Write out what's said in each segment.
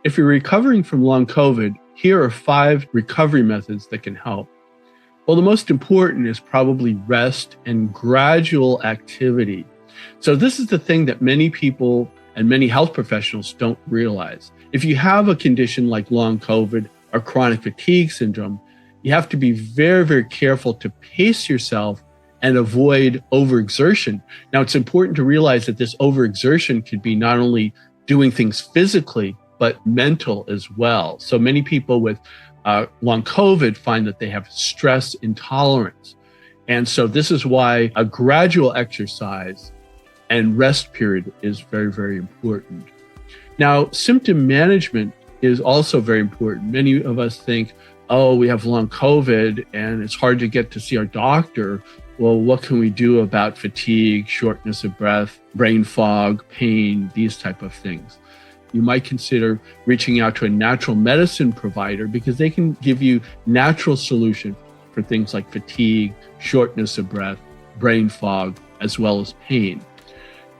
If you're recovering from long COVID, here are 5 recovery methods that can help. Well, the most important is probably rest and gradual activity. So this is the thing that many people and many health professionals don't realize. If you have a condition like long COVID or chronic fatigue syndrome, you have to be very, very careful to pace yourself and avoid overexertion. Now, it's important to realize that this overexertion could be not only doing things physically, but mental as well. So many people with long COVID find that they have stress intolerance. And so this is why a gradual exercise and rest period is very, very important. Now, symptom management is also very important. Many of us think, oh, we have long COVID and it's hard to get to see our doctor. Well, what can we do about fatigue, shortness of breath, brain fog, pain, these type of things? You might consider reaching out to a natural medicine provider because they can give you natural solutions for things like fatigue, shortness of breath, brain fog, as well as pain.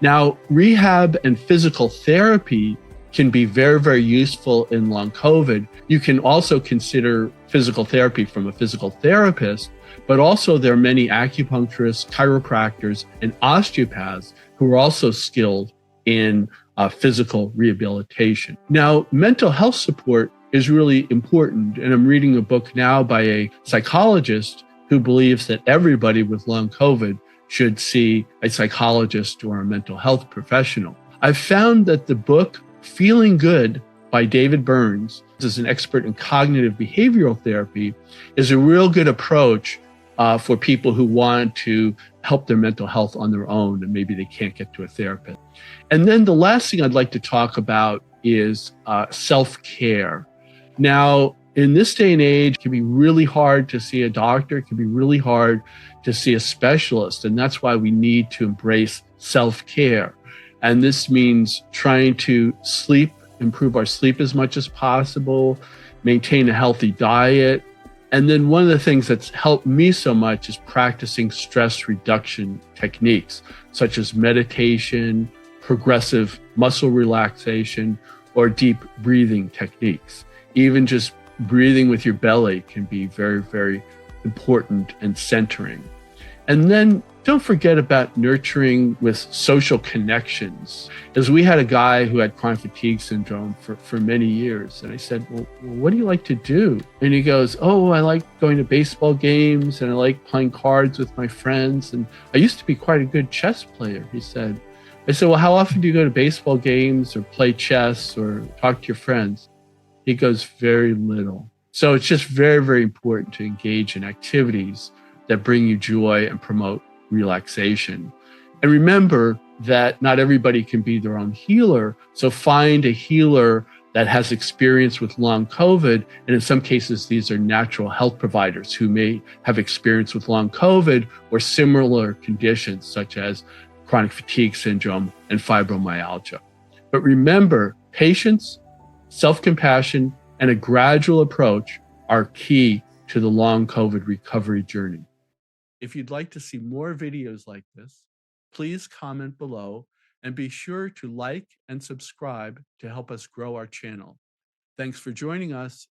Now, rehab and physical therapy can be very, very useful in long COVID. You can also consider physical therapy from a physical therapist, but also there are many acupuncturists, chiropractors, and osteopaths who are also skilled in physical rehabilitation. Now, mental health support is really important. And I'm reading a book now by a psychologist who believes that everybody with long COVID should see a psychologist or a mental health professional. I've found that the book Feeling Good by David Burns, as an expert in cognitive behavioral therapy, is a real good approach for people who want to help their mental health on their own and maybe they can't get to a therapist. And then the last thing I'd like to talk about is self-care. Now, in this day and age, it can be really hard to see a doctor. It can be really hard to see a specialist. And that's why we need to embrace self-care. And this means trying to sleep, improve our sleep as much as possible, maintain a healthy diet. And then one of the things that's helped me so much is practicing stress reduction techniques, such as meditation, progressive muscle relaxation, or deep breathing techniques. Even just breathing with your belly can be very, very important and centering. And then don't forget about nurturing with social connections. As we had a guy who had chronic fatigue syndrome for many years. And I said, well, what do you like to do? And he goes, oh, I like going to baseball games and I like playing cards with my friends. And I used to be quite a good chess player, he said. I said, well, how often do you go to baseball games or play chess or talk to your friends? He goes, very little. So it's just very, very important to engage in activities that bring you joy and promote relaxation. And remember that not everybody can be their own healer. So find a healer that has experience with long COVID. And in some cases, these are natural health providers who may have experience with long COVID or similar conditions such as chronic fatigue syndrome and fibromyalgia. But remember, patience, self-compassion, and a gradual approach are key to the long COVID recovery journey. If you'd like to see more videos like this, please comment below and be sure to like and subscribe to help us grow our channel. Thanks for joining us